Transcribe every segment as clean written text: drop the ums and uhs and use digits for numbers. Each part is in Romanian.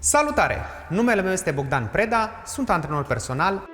Salutare! Numele meu este Bogdan Preda, sunt antrenor personal.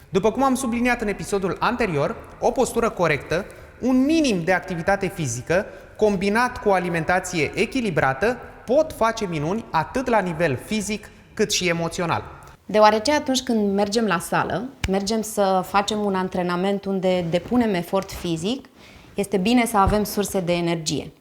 După cum am subliniat în episodul anterior, o postură corectă, un minim de activitate fizică, combinat cu o alimentație echilibrată, pot face minuni atât la nivel fizic cât și emoțional. Deoarece atunci când mergem la sală, mergem să facem un antrenament unde depunem efort fizic, este bine să avem surse de energie.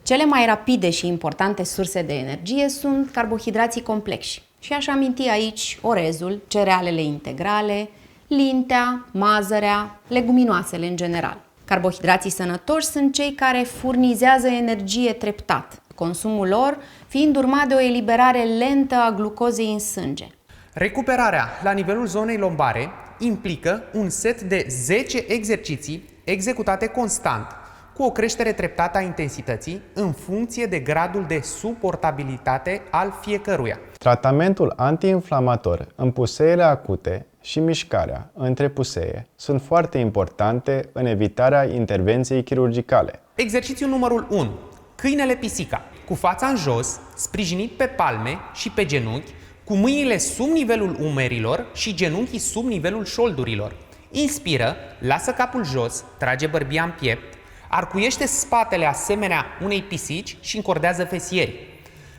Cele mai rapide și importante surse de energie sunt carbohidrații complexi. Și aș aminti aici orezul, cerealele integrale, lintea, mazărea, leguminoasele în general. Carbohidrații sănătoși sunt cei care furnizează energie treptat, consumul lor fiind urmat de o eliberare lentă a glucozei în sânge. Recuperarea la nivelul zonei lombare implică un set de 10 exerciții executate constant, cu o creștere treptată a intensității în funcție de gradul de suportabilitate al fiecăruia. Tratamentul antiinflamator în puseile acute și mișcarea între pusee sunt foarte importante în evitarea intervenției chirurgicale. Exercițiul numărul 1. Câinele pisica. Cu fața în jos, sprijinit pe palme și pe genunchi, cu mâinile sub nivelul umerilor și genunchii sub nivelul șoldurilor. Inspiră, lasă capul jos, trage bărbia în piept, arcuiește spatele asemenea unei pisici și încordează fesierii.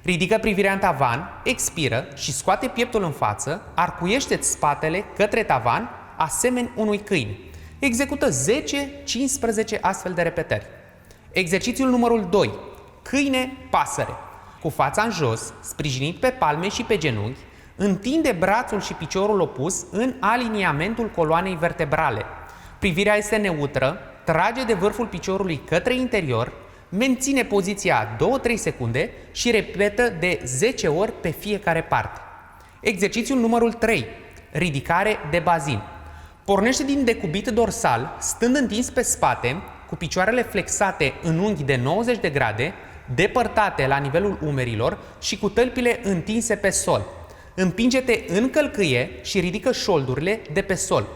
Ridică privirea în tavan, expiră și scoate pieptul în față, arcuiește-ți spatele către tavan, asemeni unui câine. Execută 10-15 astfel de repetări. Exercițiul numărul 2. Câine-pasăre. Cu fața în jos, sprijinit pe palme și pe genunchi, întinde brațul și piciorul opus în aliniamentul coloanei vertebrale. Privirea este neutră, trage de vârful piciorului către interior, menține poziția 2-3 secunde și repetă de 10 ori pe fiecare parte. Exercițiul numărul 3. Ridicare de bazin. Pornește din decubit dorsal, stând întins pe spate, cu picioarele flexate în unghi de 90 de grade, depărtate la nivelul umerilor și cu tălpile întinse pe sol. Împinge-te în călcâie și ridică șoldurile de pe sol.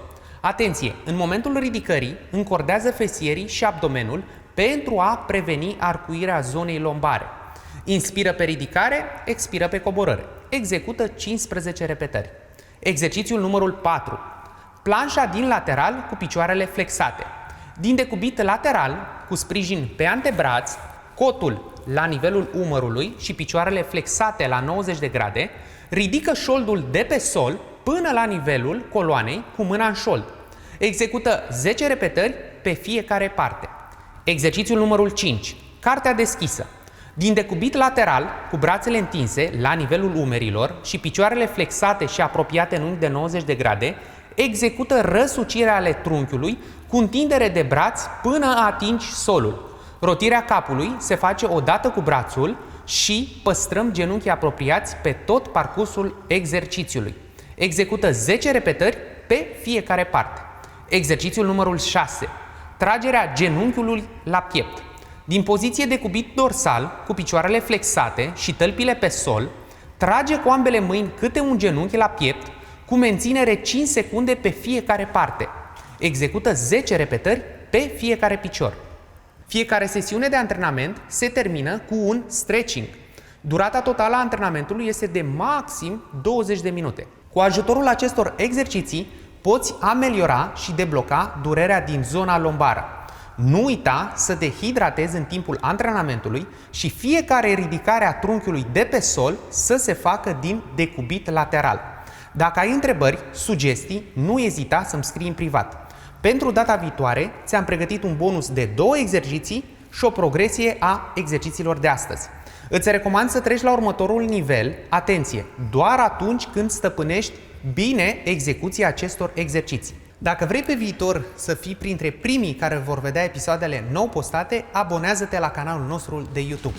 Atenție! În momentul ridicării, încordează fesierii și abdomenul pentru a preveni arcuirea zonei lombare. Inspiră pe ridicare, expiră pe coborâre. Execută 15 repetări. Exercițiul numărul 4. Planșa din lateral cu picioarele flexate. Din decubit lateral, cu sprijin pe antebraț, cotul la nivelul umărului și picioarele flexate la 90 de grade, ridică șoldul de pe sol până la nivelul coloanei cu mâna în șold. Execută 10 repetări pe fiecare parte. Exercițiul numărul 5. Cartea deschisă. Din decubit lateral, cu brațele întinse la nivelul umerilor și picioarele flexate și apropiate în unghi de 90 de grade, execută răsucirea ale trunchiului cu întindere de braț până atingi solul. Rotirea capului se face odată cu brațul și păstrăm genunchii apropiați pe tot parcursul exercițiului. Execută 10 repetări pe fiecare parte. Exercițiul numărul 6. Tragerea genunchiului la piept. Din poziție de cubit dorsal, cu picioarele flexate și tălpile pe sol, trage cu ambele mâini câte un genunchi la piept, cu menținere 5 secunde pe fiecare parte. Execută 10 repetări pe fiecare picior. Fiecare sesiune de antrenament se termină cu un stretching. Durata totală a antrenamentului este de maxim 20 de minute. Cu ajutorul acestor exerciții poți ameliora și debloca durerea din zona lombară. Nu uita să te hidratezi în timpul antrenamentului și fiecare ridicare a trunchiului de pe sol să se facă din decubit lateral. Dacă ai întrebări, sugestii, nu ezita să-mi scrii în privat. Pentru data viitoare, ți-am pregătit un bonus de 2 exerciții și o progresie a exercițiilor de astăzi. Îți recomand să treci la următorul nivel, atenție, doar atunci când stăpânești bine execuția acestor exerciții. Dacă vrei pe viitor să fii printre primii care vor vedea episoadele nou postate, abonează-te la canalul nostru de YouTube.